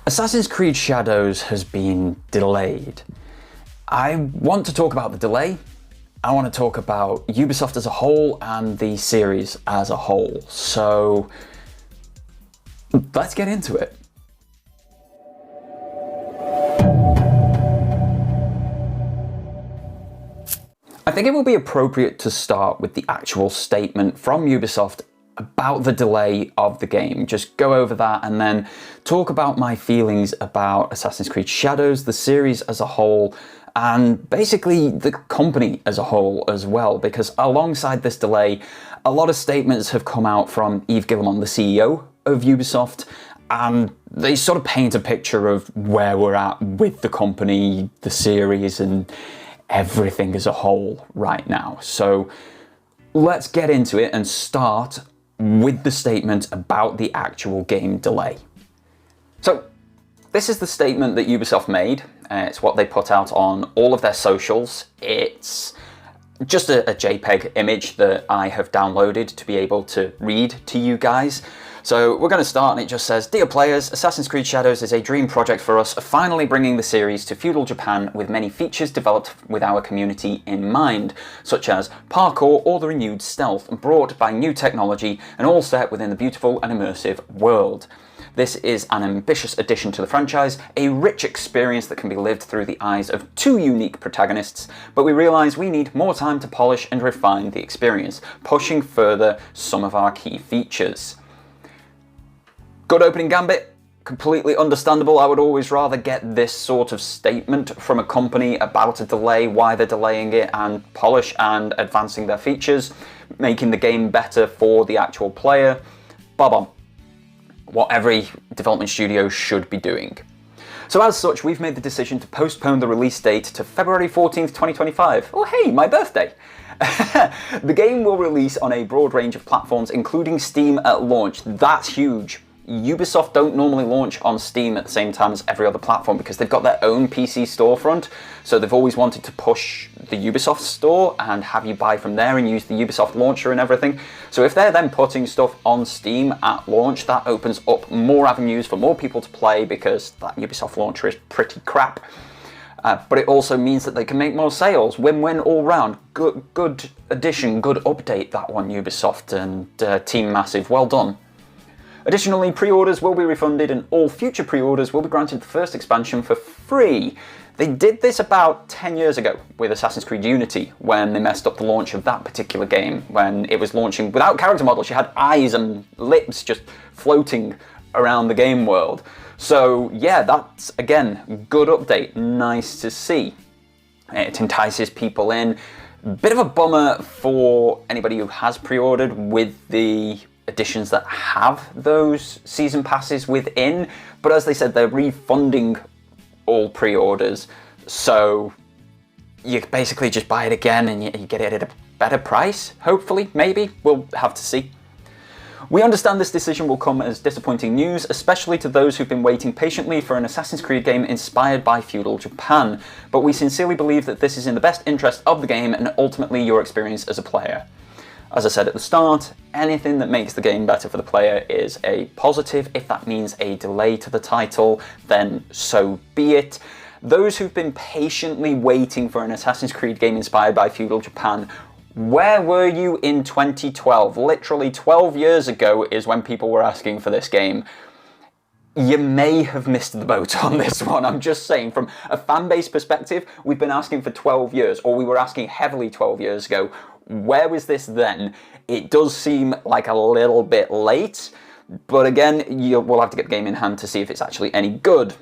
Assassin's Creed Shadows has been delayed. I want to talk about the delay. I want to talk about Ubisoft as a whole and the series as a whole. So let's get into it. I think it will be appropriate to start with the actual statement from Ubisoft about the delay of the game. Just go over that and then talk about my feelings about Assassin's Creed Shadows, the series as a whole, and basically the company as a whole as well, because alongside this delay, a lot of statements have come out from Yves Guillemot, the CEO of Ubisoft, and they sort of paint a picture of where we're at with the company, the series, and everything as a whole right now. So let's get into it and start with the statement about the actual game delay. So this is the statement that Ubisoft made. It's what they put out on all of their socials. It's just a JPEG image that I have downloaded to be able to read to you guys. So we're going to start and it just says, "Dear players, Assassin's Creed Shadows is a dream project for us, finally bringing the series to feudal Japan with many features developed with our community in mind, such as parkour or the renewed stealth brought by new technology and all set within the beautiful and immersive world. This is an ambitious addition to the franchise, a rich experience that can be lived through the eyes of two unique protagonists, but we realise we need more time to polish and refine the experience, pushing further some of our key features." Good opening gambit, completely understandable. I would always rather get this sort of statement from a company about a delay, why they're delaying it, and polish and advancing their features, making the game better for the actual player. Bob on. What every development studio should be doing. So as such, we've made the decision to postpone the release date to February 14th, 2025. Oh hey, my birthday! The game will release on a broad range of platforms, including Steam at launch. That's huge. Ubisoft don't normally launch on Steam at the same time as every other platform because they've got their own PC storefront, so they've always wanted to push the Ubisoft store and have you buy from there and use the Ubisoft launcher and everything. So if they're then putting stuff on Steam at launch, that opens up more avenues for more people to play because that Ubisoft launcher is pretty crap. But it also means that they can make more sales. Win-win all round. Good addition, good update, that one, Ubisoft and Team Massive. Well done. Additionally, pre-orders will be refunded and all future pre-orders will be granted the first expansion for free. They did this about 10 years ago with Assassin's Creed Unity when they messed up the launch of that particular game, when it was launching without character models. You had eyes and lips just floating around the game world. So yeah, that's, again, good update, nice to see. It entices people in. Bit of a bummer for anybody who has pre-ordered with the editions that have those season passes within, but as they said, they're refunding all pre-orders, so you basically just buy it again and you get it at a better price, hopefully, maybe, we'll have to see. We understand this decision will come as disappointing news, especially to those who've been waiting patiently for an Assassin's Creed game inspired by feudal Japan, but we sincerely believe that this is in the best interest of the game and ultimately your experience as a player. As I said at the start, anything that makes the game better for the player is a positive. If that means a delay to the title, then so be it. Those who've been patiently waiting for an Assassin's Creed game inspired by feudal Japan, where were you in 2012? Literally 12 years ago is when people were asking for this game. You may have missed the boat on this one. I'm just saying, from a fan base perspective, we've been asking for 12 years, or we were asking heavily 12 years ago. Where was this then? It does seem like a little bit late, but again, we'll have to get the game in hand to see if it's actually any good.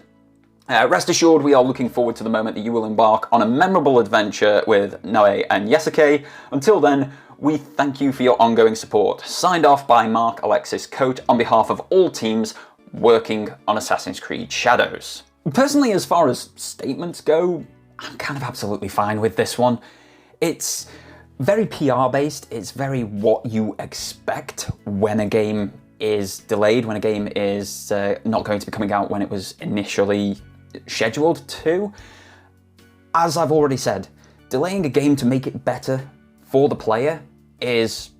Rest assured, we are looking forward to the moment that you will embark on a memorable adventure with Noe and Yesuke. Until then, we thank you for your ongoing support. Signed off by Mark Alexis Coate on behalf of all teams working on Assassin's Creed Shadows. Personally, as far as statements go, I'm kind of absolutely fine with this one. It's very PR based, it's very what you expect when a game is delayed, when a game is not going to be coming out when it was initially scheduled to. As I've already said, delaying a game to make it better for the player is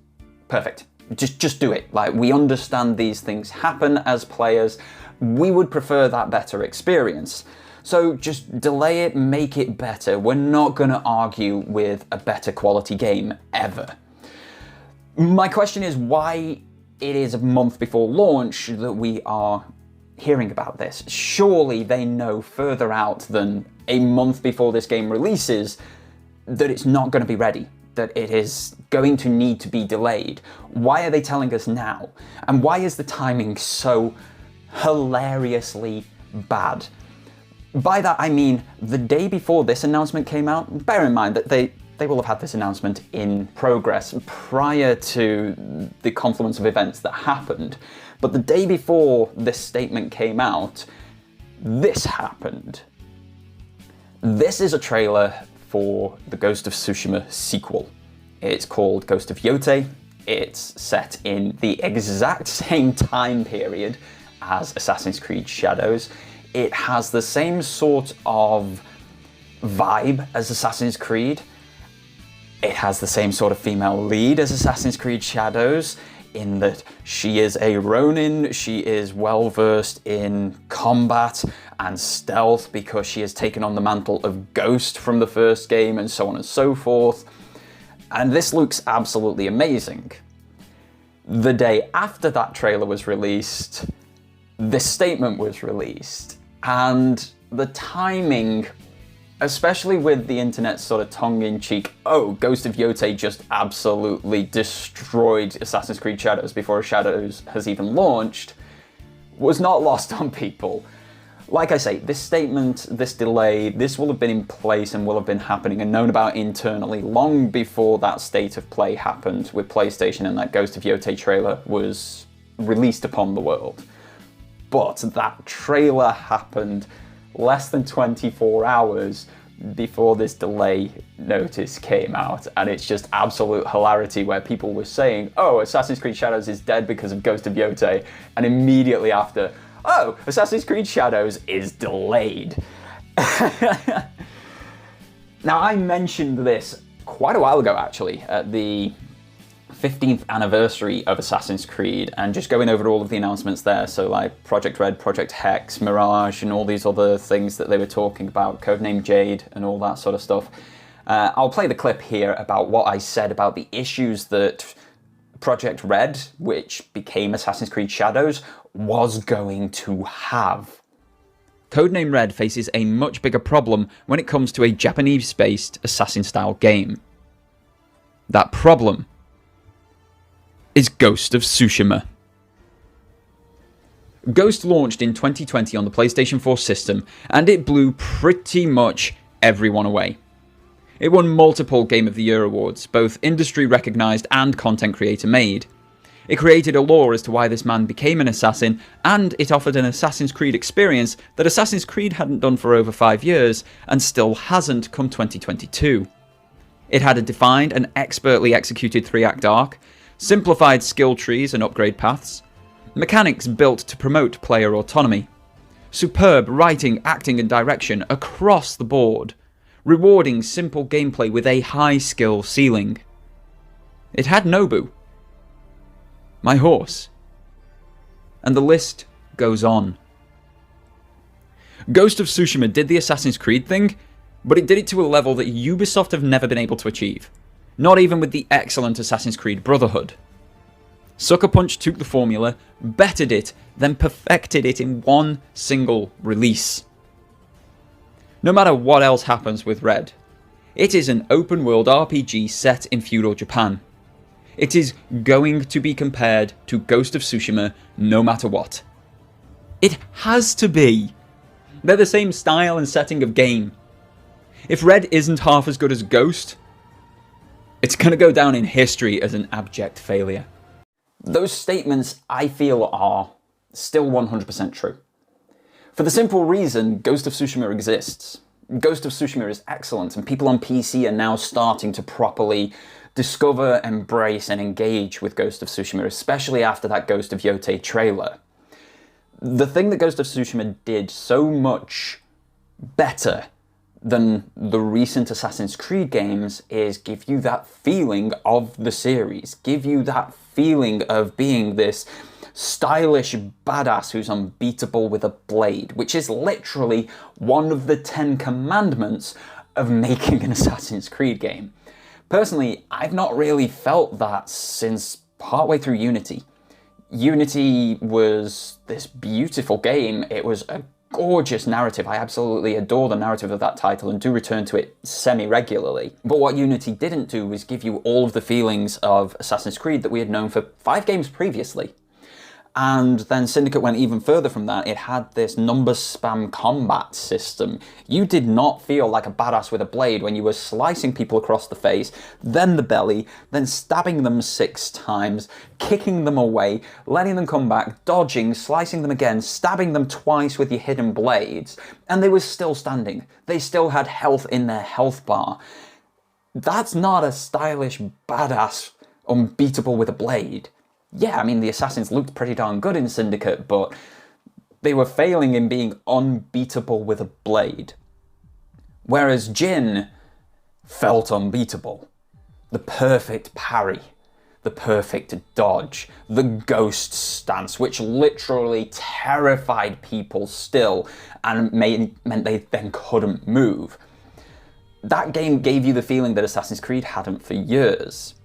perfect. Just do it. Like, we understand these things happen as players, We would prefer that better experience. So just delay it, make it better. We're not going to argue with a better quality game, ever. My question is why it is a month before launch that we are hearing about this. Surely they know further out than a month before this game releases that it's not going to be ready, that it is going to need to be delayed. Why are they telling us now? And why is the timing so hilariously bad? By that I mean the day before this announcement came out. Bear in mind that they will have had this announcement in progress prior to the confluence of events that happened. But the day before this statement came out, this happened. This is a trailer for the Ghost of Tsushima sequel. It's called Ghost of Yotei. It's set in the exact same time period as Assassin's Creed Shadows. It has the same sort of vibe as Assassin's Creed. It has the same sort of female lead as Assassin's Creed Shadows, in that she is a Ronin, she is well versed in combat and stealth because she has taken on the mantle of Ghost from the first game, and so on and so forth. And this looks absolutely amazing. The day after that trailer was released, this statement was released, and the timing, especially with the internet's sort of tongue-in-cheek, oh, Ghost of Yotei just absolutely destroyed Assassin's Creed Shadows before Shadows has even launched, was not lost on people. Like I say, this statement, this delay, this will have been in place and will have been happening and known about internally long before that state of play happened with PlayStation and that Ghost of Yotei trailer was released upon the world. But that trailer happened less than 24 hours before this delay notice came out, and it's just absolute hilarity where people were saying, oh, Assassin's Creed Shadows is dead because of Ghost of Yotei, and immediately after, oh, Assassin's Creed Shadows is delayed. Now, I mentioned this quite a while ago, actually, at the 15th anniversary of Assassin's Creed, and just going over all of the announcements there, so like Project Red, Project Hex, Mirage, and all these other things that they were talking about, Codename Jade, and all that sort of stuff. I'll play the clip here about what I said about the issues that Project Red, which became Assassin's Creed Shadows, was going to have. Codename Red faces a much bigger problem when it comes to a Japanese-based Assassin-style game. That problem is Ghost of Tsushima. Ghost launched in 2020 on the PlayStation 4 system, and it blew pretty much everyone away. It won multiple Game of the Year awards, both industry recognised and content creator made. It created a lore as to why this man became an assassin, and it offered an Assassin's Creed experience that Assassin's Creed hadn't done for over 5 years, and still hasn't come 2022. It had a defined and expertly executed 3-act arc, simplified skill trees and upgrade paths, mechanics built to promote player autonomy, superb writing, acting and direction across the board, rewarding simple gameplay with a high skill ceiling. It had Nobu, my horse, and the list goes on. Ghost of Tsushima did the Assassin's Creed thing, but it did it to a level that Ubisoft have never been able to achieve. Not even with the excellent Assassin's Creed Brotherhood. Sucker Punch took the formula, bettered it, then perfected it in one single release. No matter what else happens with Red, it is an open-world RPG set in feudal Japan. It is going to be compared to Ghost of Tsushima no matter what. It has to be. They're the same style and setting of game. If Red isn't half as good as Ghost, it's going to go down in history as an abject failure. Those statements, I feel, are still 100% true. For the simple reason Ghost of Tsushima exists. Ghost of Tsushima is excellent, and people on PC are now starting to properly discover, embrace, and engage with Ghost of Tsushima, especially after that Ghost of Yotei trailer. The thing that Ghost of Tsushima did so much better than the recent Assassin's Creed games is give you that feeling of the series, give you that feeling of being this stylish badass who's unbeatable with a blade, which is literally one of the 10 commandments of making an Assassin's Creed game. Personally, I've not really felt that since partway through Unity. Unity was this beautiful game. It was a gorgeous narrative. I absolutely adore the narrative of that title and do return to it semi-regularly. But what Unity didn't do was give you all of the feelings of Assassin's Creed that we had known for 5 games previously. And then Syndicate went even further from that. It had this number spam combat system. You did not feel like a badass with a blade when you were slicing people across the face, then the belly, then stabbing them 6 times, kicking them away, letting them come back, dodging, slicing them again, stabbing them twice with your hidden blades, and they were still standing. They still had health in their health bar. That's not a stylish badass unbeatable with a blade. Yeah, I mean, the assassins looked pretty darn good in Syndicate, but they were failing in being unbeatable with a blade. Whereas Jin felt unbeatable. The perfect parry, the perfect dodge, the ghost stance, which literally terrified people still and meant they then couldn't move. That game gave you the feeling that Assassin's Creed hadn't for years.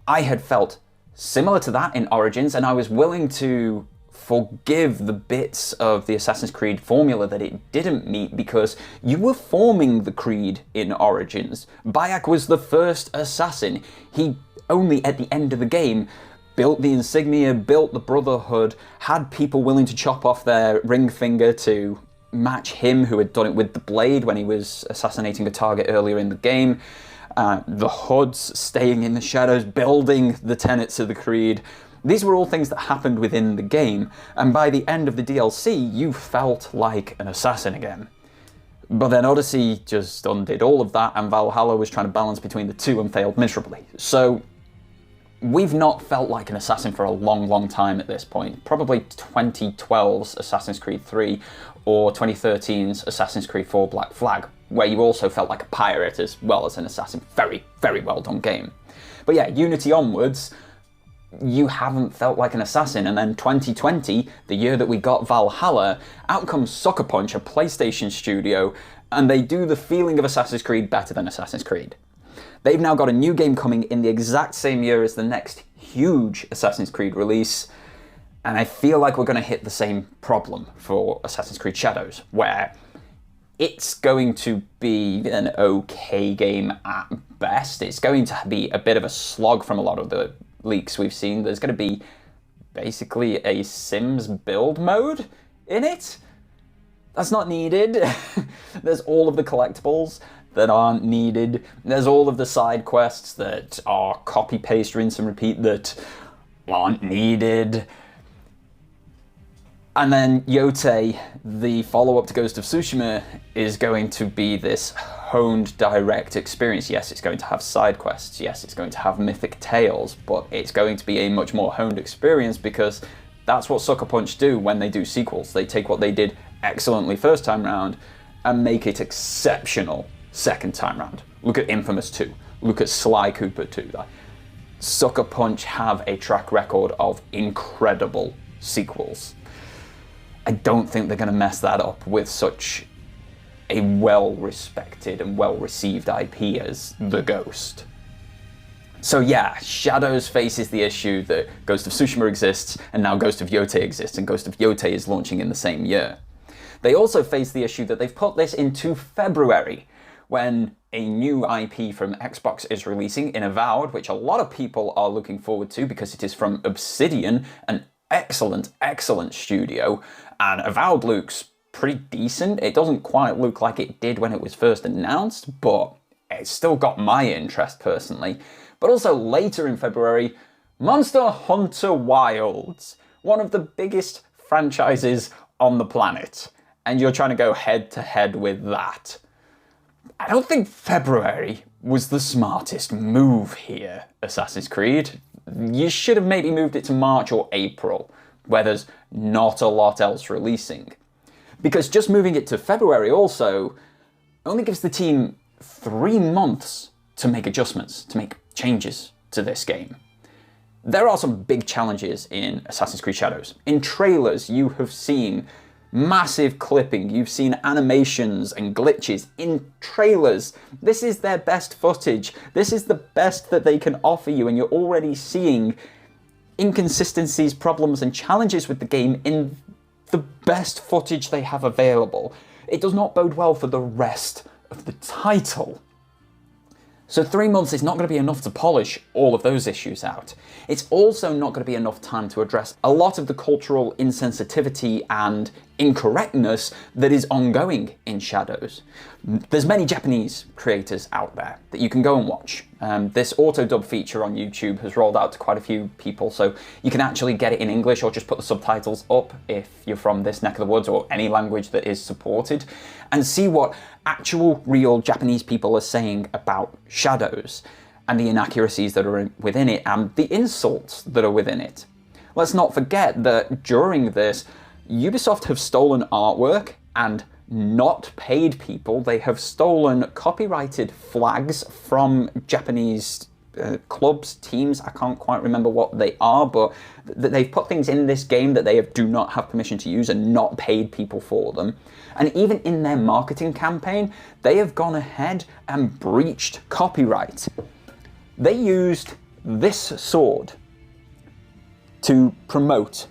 I had felt similar to that in Origins, and I was willing to forgive the bits of the Assassin's Creed formula that it didn't meet because you were forming the Creed in Origins. Bayek was the first assassin. He only at the end of the game built the insignia, built the Brotherhood, had people willing to chop off their ring finger to match him who had done it with the blade when he was assassinating a target earlier in the game. The hoods, staying in the shadows, building the tenets of the Creed. These were all things that happened within the game, and by the end of the DLC, you felt like an assassin again. But then Odyssey just undid all of that, and Valhalla was trying to balance between the two and failed miserably. So we've not felt like an assassin for a long, long time at this point. Probably 2012's Assassin's Creed 3 or 2013's Assassin's Creed 4 Black Flag, where you also felt like a pirate as well as an assassin. Very, very well done game. But yeah, Unity onwards, you haven't felt like an assassin. And then 2020, the year that we got Valhalla, out comes Sucker Punch, a PlayStation studio, and they do the feeling of Assassin's Creed better than Assassin's Creed. They've now got a new game coming in the exact same year as the next huge Assassin's Creed release, and I feel like we're going to hit the same problem for Assassin's Creed Shadows, where it's going to be an okay game at best. It's going to be a bit of a slog from a lot of the leaks we've seen. There's going to be basically a Sims build mode in it. That's not needed. There's all of the collectibles that aren't needed. There's all of the side quests that are copy, paste, rinse and repeat that aren't needed. And then Yote, the follow-up to Ghost of Tsushima, is going to be this honed direct experience. Yes, it's going to have side quests. Yes, it's going to have mythic tales, but it's going to be a much more honed experience because that's what Sucker Punch do when they do sequels. They take what they did excellently first time round and make it exceptional second time round. Look at Infamous 2. Look at Sly Cooper 2. Sucker Punch have a track record of incredible sequels. I don't think they're going to mess that up with such a well-respected and well-received IP as The Ghost. So yeah, Shadows faces the issue that Ghost of Tsushima exists, and now Ghost of Yote exists, and Ghost of Yote is launching in the same year. They also face the issue that they've put this into February, when a new IP from Xbox is releasing in Avowed, which a lot of people are looking forward to because it is from Obsidian, an excellent, excellent studio, and Avowed looks pretty decent. It doesn't quite look like it did when it was first announced, but it's still got my interest personally. But also later in February, Monster Hunter Wilds, one of the biggest franchises on the planet, and you're trying to go head to head with that. I don't think February was the smartest move here, Assassin's Creed. You should have maybe moved it to March or April, where there's not a lot else releasing. Because just moving it to February also only gives the team 3 months to make adjustments, to make changes to this game. There are some big challenges in Assassin's Creed Shadows. In trailers, you have seen massive clipping, you've seen animations and glitches in trailers. This is their best footage. This is the best that they can offer you, and you're already seeing inconsistencies, problems, and challenges with the game in the best footage they have available. It does not bode well for the rest of the title. So 3 months is not going to be enough to polish all of those issues out. It's also not going to be enough time to address a lot of the cultural insensitivity and incorrectness that is ongoing in Shadows. There's many Japanese creators out there that you can go and watch. This auto-dub feature on YouTube has rolled out to quite a few people, so you can actually get it in English or just put the subtitles up if you're from this neck of the woods or any language that is supported, and see what actual real Japanese people are saying about Shadows and the inaccuracies that are within it and the insults that are within it. Let's not forget that during this, Ubisoft have stolen artwork and not paid people. They have stolen copyrighted flags from Japanese clubs, teams. I can't quite remember what they are, but they've put things in this game that they do not have permission to use and not paid people for them. And even in their marketing campaign, they have gone ahead and breached copyright. They used this sword to promote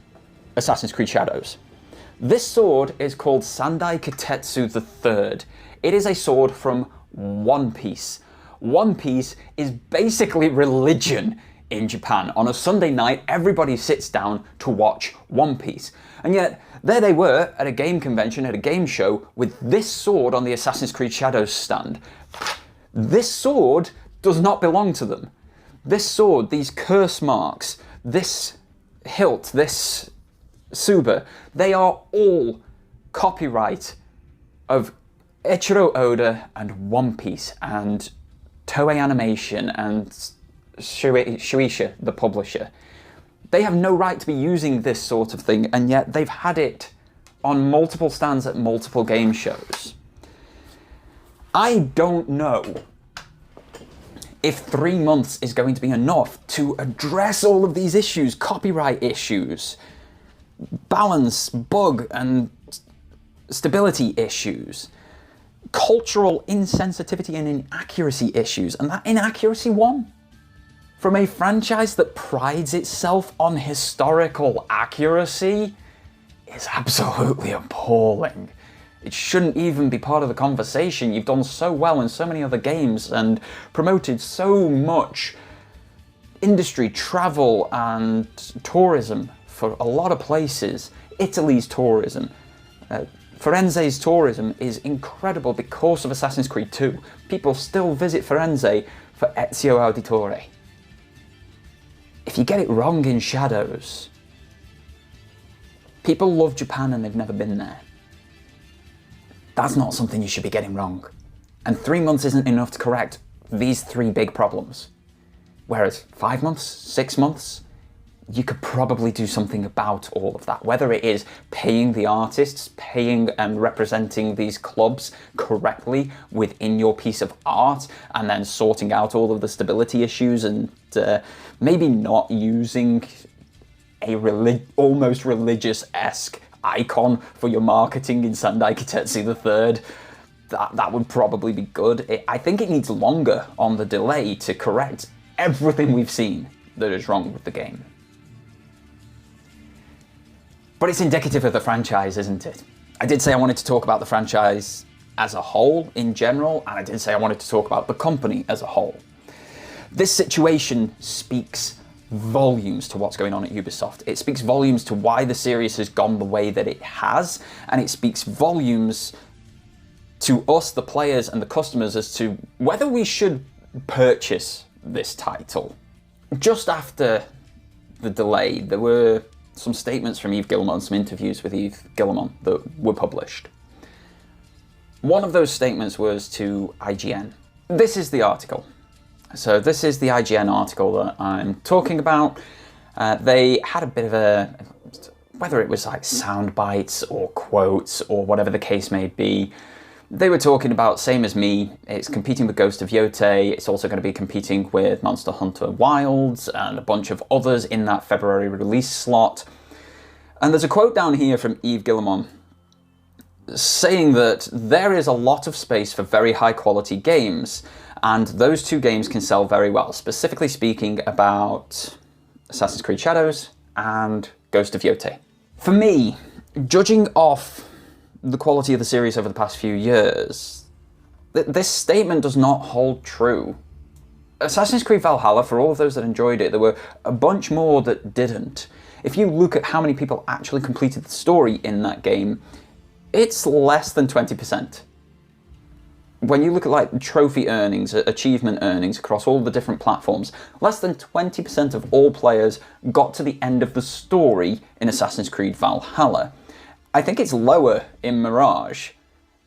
Assassin's Creed Shadows. This sword is called Sandai Kitetsu III. It is a sword from One Piece. One Piece is basically religion in Japan. On a Sunday night, everybody sits down to watch One Piece. And yet, there they were at a game convention, at a game show, with this sword on the Assassin's Creed Shadows stand. This sword does not belong to them. This sword, these curse marks, this hilt, this Tsuba, they are all copyright of Eiichiro Oda and One Piece and Toei Animation and Shueisha, the publisher. They have no right to be using this sort of thing, and yet they've had it on multiple stands at multiple game shows. I don't know if 3 months is going to be enough to address all of these issues, copyright issues, balance, bug, and stability issues, cultural insensitivity and inaccuracy issues, and that inaccuracy won from a franchise that prides itself on historical accuracy is absolutely appalling. It shouldn't even be part of the conversation. You've done so well in so many other games and promoted so much industry, travel, and tourism for a lot of places. Italy's tourism, Firenze's tourism is incredible because of Assassin's Creed 2. People still visit Firenze for Ezio Auditore. If you get it wrong in Shadows, people love Japan and they've never been there. That's not something you should be getting wrong. And 3 months isn't enough to correct these 3 big problems. Whereas 5 months, 6 months, you could probably do something about all of that. Whether it is paying the artists, paying and representing these clubs correctly within your piece of art, and then sorting out all of the stability issues, and maybe not using a almost religious-esque icon for your marketing in Sandai Kitetsu III. That would probably be good. I think it needs longer on the delay to correct everything we've seen that is wrong with the game. But it's indicative of the franchise, isn't it? I did say I wanted to talk about the franchise as a whole, in general, and I did say I wanted to talk about the company as a whole. This situation speaks volumes to what's going on at Ubisoft. It speaks volumes to why the series has gone the way that it has, and it speaks volumes to us, the players and the customers, as to whether we should purchase this title. Just after the delay, there were some statements from Yves Guillemot, some interviews with Yves Guillemot that were published. One of those statements was to IGN. This is the article. So this is the IGN article that I'm talking about. They had a bit of a, whether it was like sound bites or quotes or whatever the case may be, They were talking about, same as me, it's competing with Ghost of Yotei, it's also going to be competing with Monster Hunter Wilds and a bunch of others in that February release slot. And there's a quote down here from Yves Guillemot saying that there is a lot of space for very high quality games, and those two games can sell very well, specifically speaking about Assassin's Creed Shadows and Ghost of Yotei. For me, judging off the quality of the series over the past few years, this statement does not hold true. Assassin's Creed Valhalla, for all of those that enjoyed it, there were a bunch more that didn't. If you look at how many people actually completed the story in that game, it's less than 20%. When you look at like trophy earnings, achievement earnings across all the different platforms, less than 20% of all players got to the end of the story in Assassin's Creed Valhalla. I think it's lower in Mirage.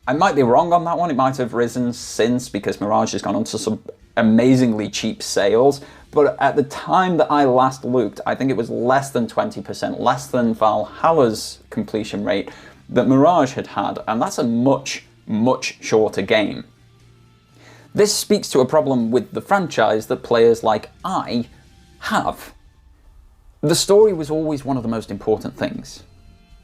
I might be wrong on that one, it might have risen since because Mirage has gone on to some amazingly cheap sales, but at the time that I last looked, I think it was less than 20%, less than Valhalla's completion rate that Mirage had, and that's a much shorter game. This speaks to a problem with the franchise that players like I have. The story was always one of the most important things.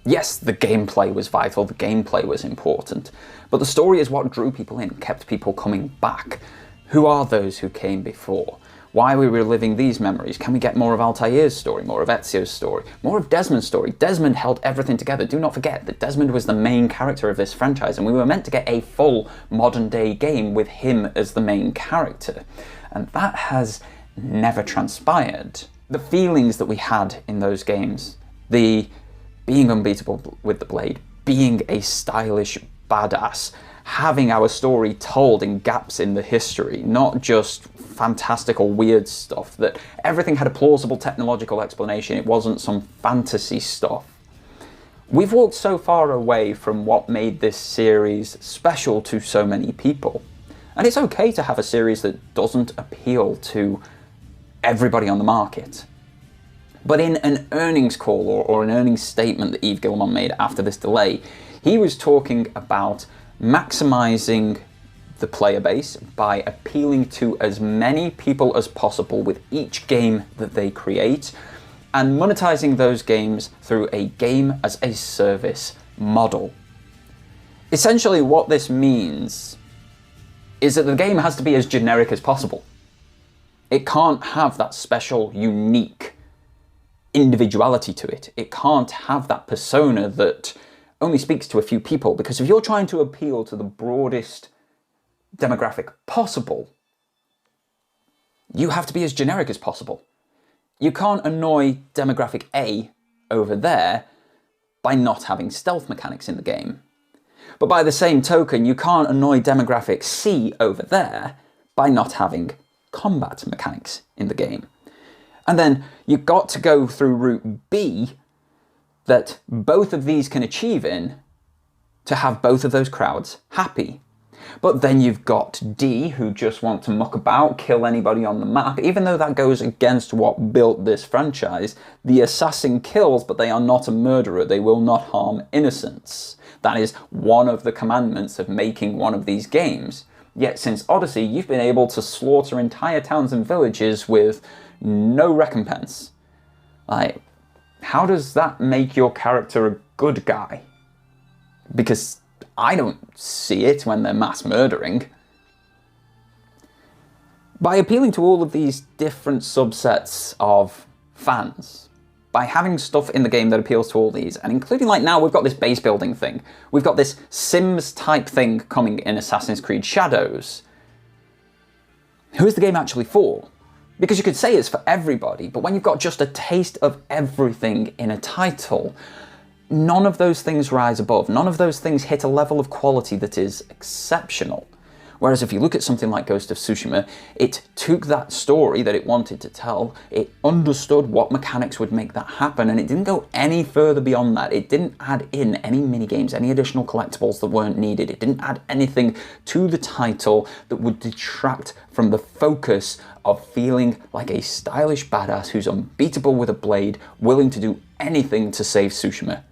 Yes, the gameplay was vital, the gameplay was important, but the story is what drew people in, kept people coming back. Who are those who came before? Why are we reliving these memories? Can we get more of Altair's story, more of Ezio's story, more of Desmond's story? Desmond held everything together. Do not forget that Desmond was the main character of this franchise, and we were meant to get a full modern-day game with him as the main character. And that has never transpired. The feelings that we had in those games, the being unbeatable with the blade, being a stylish badass, having our story told in gaps in the history, not just fantastical weird stuff, that everything had a plausible technological explanation, it wasn't some fantasy stuff. We've walked so far away from what made this series special to so many people. And it's okay to have a series that doesn't appeal to everybody on the market. But in an earnings call or an earnings statement that Yves Guillemot made after this delay, he was talking about maximizing the player base by appealing to as many people as possible with each game that they create, and monetizing those games through a game as a service model. Essentially what this means is that the game has to be as generic as possible. It can't have that special, unique individuality to it. It can't have that persona that only speaks to a few people, because if you're trying to appeal to the broadest demographic possible, you have to be as generic as possible. You can't annoy demographic A over there by not having stealth mechanics in the game. But by the same token, you can't annoy demographic C over there by not having combat mechanics in the game. And then you've got to go through route B that both of these can achieve in to have both of those crowds happy. But then you've got D, who just want to muck about, kill anybody on the map, even though that goes against what built this franchise. The assassin kills, but they are not a murderer. They will not harm innocents. That is one of the commandments of making one of these games. Yet since Odyssey, you've been able to slaughter entire towns and villages with no recompense. Like, how does that make your character a good guy? Because I don't see it when they're mass murdering. By appealing to all of these different subsets of fans, by having stuff in the game that appeals to all these, and including like now we've got this base building thing, we've got this Sims type thing coming in Assassin's Creed Shadows, who is the game actually for? Because you could say it's for everybody, but when you've got just a taste of everything in a title, none of those things rise above. None of those things hit a level of quality that is exceptional. Whereas if you look at something like Ghost of Tsushima, it took that story that it wanted to tell, it understood what mechanics would make that happen, and it didn't go any further beyond that. It didn't add in any minigames, any additional collectibles that weren't needed. It didn't add anything to the title that would detract from the focus of feeling like a stylish badass who's unbeatable with a blade, willing to do anything to save Tsushima.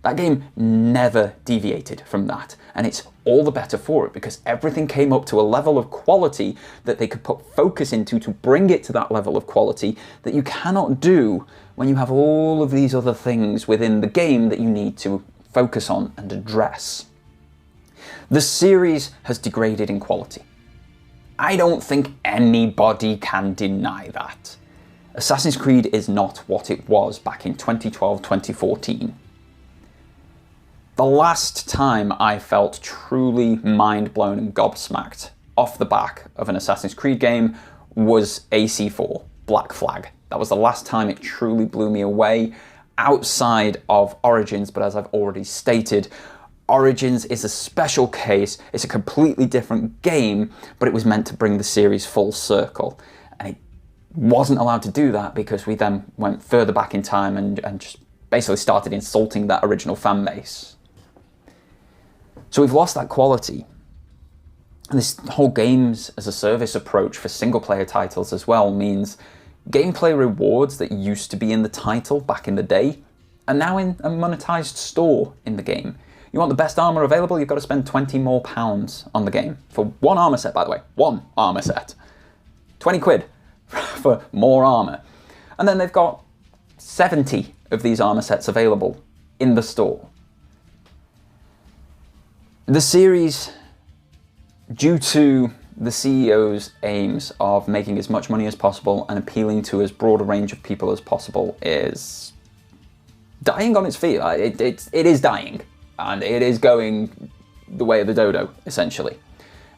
That game never deviated from that, and it's all the better for it because everything came up to a level of quality that they could put focus into to bring it to that level of quality that you cannot do when you have all of these other things within the game that you need to focus on and address. The series has degraded in quality. I don't think anybody can deny that. Assassin's Creed is not what it was back in 2012, 2014. The last time I felt truly mind-blown and gobsmacked off the back of an Assassin's Creed game was AC4, Black Flag. That was the last time it truly blew me away outside of Origins, but as I've already stated, Origins is a special case. It's a completely different game, but it was meant to bring the series full circle. And it wasn't allowed to do that because we then went further back in time and just basically started insulting that original fan base. So we've lost that quality. And this whole games as a service approach for single player titles as well means gameplay rewards that used to be in the title back in the day are now in a monetized store in the game. You want the best armor available, you've got to spend £20 more on the game. For one armor set, by the way. One armor set. 20 quid for more armor. And then they've got 70 of these armor sets available in the store. The series, due to the CEO's aims of making as much money as possible and appealing to as broad a range of people as possible, is dying on its feet. It is dying. And it is going the way of the dodo, essentially.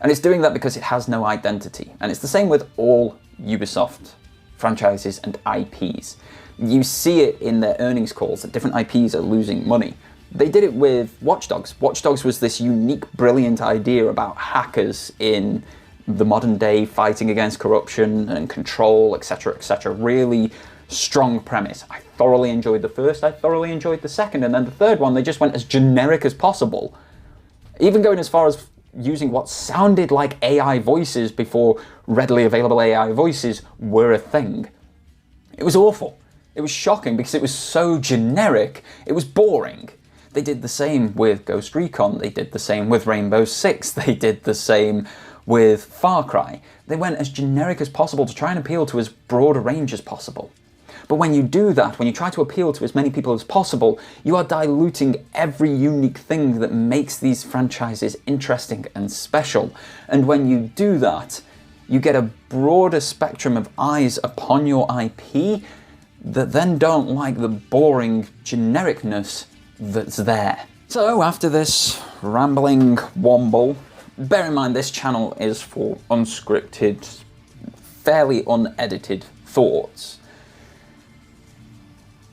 And it's doing that because it has no identity. And it's the same with all Ubisoft franchises and IPs. You see it in their earnings calls that different IPs are losing money. They did it with Watch Dogs. Watch Dogs was this unique, brilliant idea about hackers in the modern day fighting against corruption and control, etc., etc. Really strong premise. I thoroughly enjoyed the first, I thoroughly enjoyed the second, and then the third one, they just went as generic as possible. Even going as far as using what sounded like AI voices before readily available AI voices were a thing. It was awful. It was shocking because it was so generic, it was boring. They did the same with Ghost Recon, they did the same with Rainbow Six, they did the same with Far Cry. They went as generic as possible to try and appeal to as broad a range as possible. But when you do that, when you try to appeal to as many people as possible, you are diluting every unique thing that makes these franchises interesting and special. And when you do that, you get a broader spectrum of eyes upon your IP that then don't like the boring genericness that's there. So after this rambling womble, bear in mind this channel is for unscripted, fairly unedited thoughts.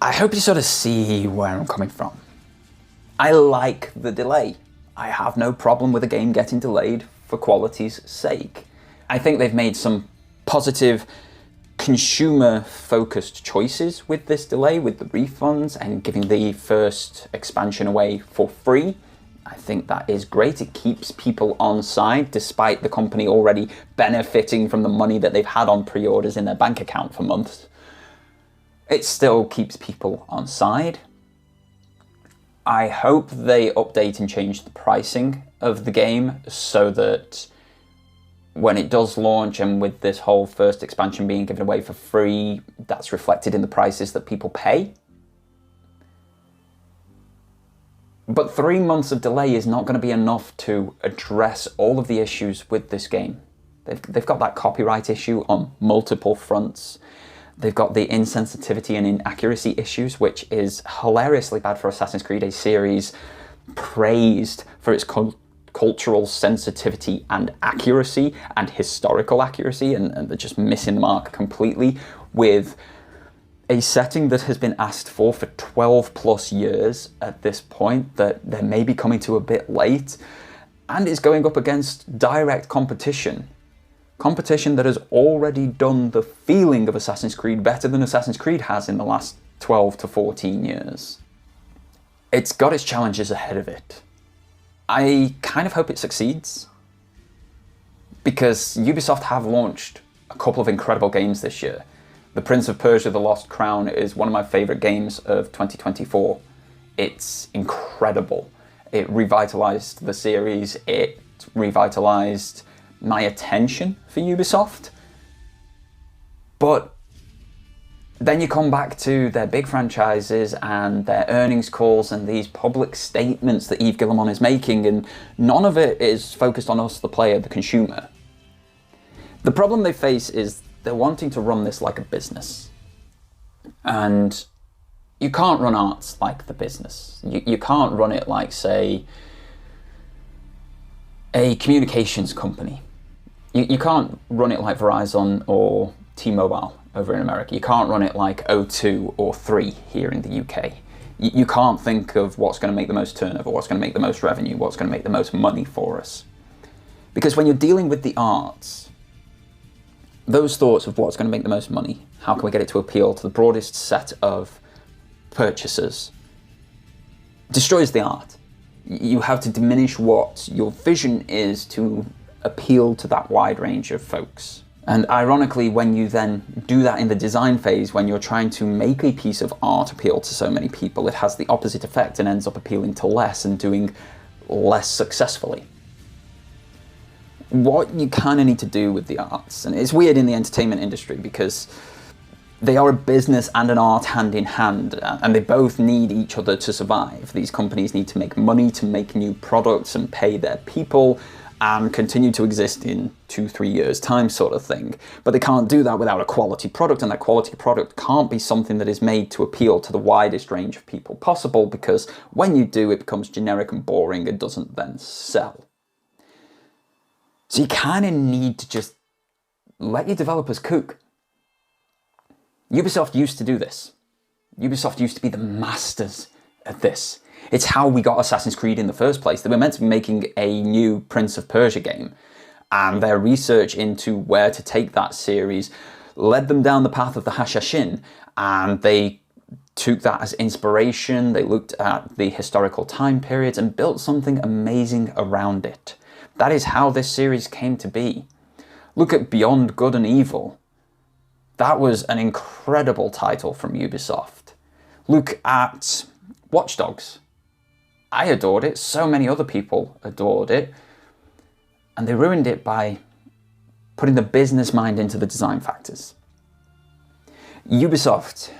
I hope you sort of see where I'm coming from. I like the delay. I have no problem with a game getting delayed for quality's sake. I think they've made some positive consumer-focused choices with this delay, with the refunds and giving the first expansion away for free. I think that is great. It keeps people on side, despite the company already benefiting from the money that they've had on pre-orders in their bank account for months. It still keeps people on side. I hope they update and change the pricing of the game so that when it does launch, and with this whole first expansion being given away for free, that's reflected in the prices that people pay. But 3 months of delay is not going to be enough to address all of the issues with this game. They've got that copyright issue on multiple fronts. They've got the insensitivity and inaccuracy issues, which is hilariously bad for Assassin's Creed, a series praised for its cultural sensitivity and accuracy and historical accuracy, and they're just missing the mark completely with a setting that has been asked for 12 plus years at this point, that they may be coming to a bit late, and is going up against direct competition. Competition that has already done the feeling of Assassin's Creed better than Assassin's Creed has in the last 12 to 14 years. It's got its challenges ahead of it. I kind of hope it succeeds, because Ubisoft have launched a couple of incredible games this year. The Prince of Persia: The Lost Crown is one of my favourite games of 2024. it's incredible. It revitalized the series, it revitalized my attention for Ubisoft. But then you come back to their big franchises and their earnings calls and these public statements that Yves Guillemot is making, and none of it is focused on us, the player, the consumer. The problem they face is they're wanting to run this like a business. And you can't run arts like the business. You can't run it like, say, a communications company. You can't run it like Verizon or T-Mobile over in America. You can't run it like O2 or 3 here in the UK. You can't think of what's going to make the most turnover, what's going to make the most revenue, what's going to make the most money for us. Because when you're dealing with the arts, those thoughts of what's going to make the most money, how can we get it to appeal to the broadest set of purchasers, destroys the art. You have to diminish what your vision is to appeal to that wide range of folks. And ironically, when you then do that in the design phase, when you're trying to make a piece of art appeal to so many people, it has the opposite effect and ends up appealing to less and doing less successfully. What you kind of need to do with the arts, and it's weird in the entertainment industry because they are a business and an art hand in hand, and they both need each other to survive. These companies need to make money to make new products and pay their people and continue to exist in 2-3 years time sort of thing. But they can't do that without a quality product, and that quality product can't be something that is made to appeal to the widest range of people possible, because when you do, it becomes generic and boring and doesn't then sell. So you kind of need to just let your developers cook. Ubisoft used to do this. Ubisoft used to be the masters at this. It's how we got Assassin's Creed in the first place. They were meant to be making a new Prince of Persia game, and their research into where to take that series led them down the path of the Hashashin, and they took that as inspiration. They looked at the historical time periods and built something amazing around it. That is how this series came to be. Look at Beyond Good and Evil. That was an incredible title from Ubisoft. Look at Watch Dogs. I adored it, so many other people adored it, and they ruined it by putting the business mind into the design factors. Ubisoft,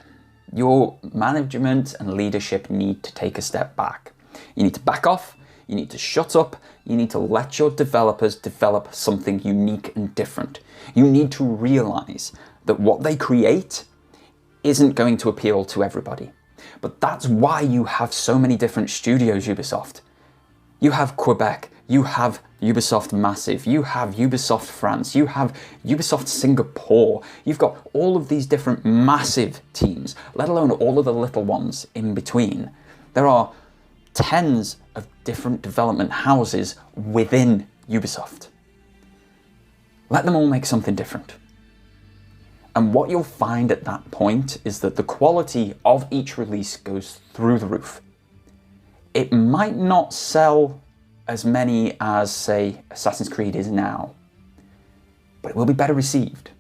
your management and leadership need to take a step back. You need to back off, you need to shut up, you need to let your developers develop something unique and different. You need to realize that what they create isn't going to appeal to everybody. But that's why you have so many different studios, Ubisoft. You have Quebec, you have Ubisoft Massive, you have Ubisoft France, you have Ubisoft Singapore. You've got all of these different massive teams, let alone all of the little ones in between. There are tens of different development houses within Ubisoft. Let them all make something different. And what you'll find at that point is that the quality of each release goes through the roof. It might not sell as many as, say, Assassin's Creed is now, but it will be better received.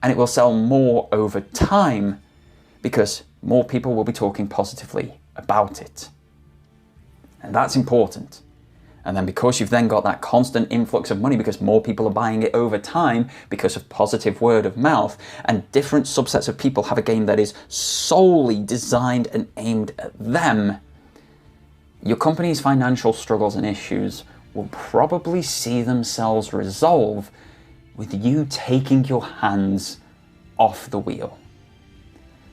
And it will sell more over time because more people will be talking positively about it. And that's important. And then because you've then got that constant influx of money because more people are buying it over time because of positive word of mouth, and different subsets of people have a game that is solely designed and aimed at them, your company's financial struggles and issues will probably see themselves resolve with you taking your hands off the wheel.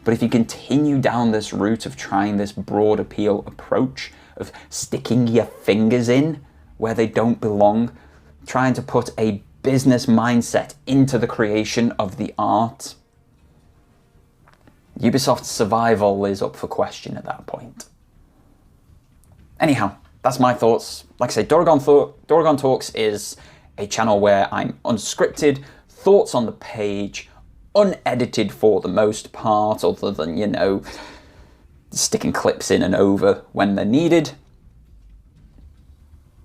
But if you continue down this route of trying this broad appeal approach, of sticking your fingers in where they don't belong, trying to put a business mindset into the creation of the art, Ubisoft's survival is up for question at that point. Anyhow, that's my thoughts. Like I say, Doragon Talks is a channel where I'm unscripted, thoughts on the page, unedited for the most part, other than, you know, sticking clips in and over when they're needed,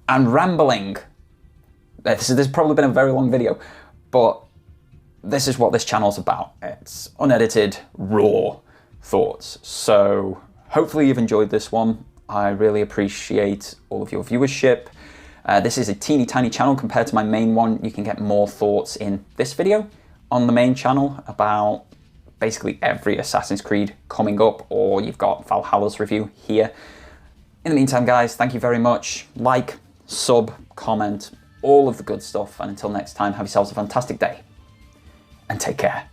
and rambling. This has probably been a very long video, but this is what this channel's about. It's unedited, raw thoughts. So hopefully you've enjoyed this one. I really appreciate all of your viewership. This is a teeny tiny channel compared to my main one. You can get more thoughts in this video on the main channel about basically every Assassin's Creed coming up, or you've got Valhalla's review here. In the meantime, guys, thank you very much. Like, sub, comment, all of the good stuff. And until next time, have yourselves a fantastic day and take care.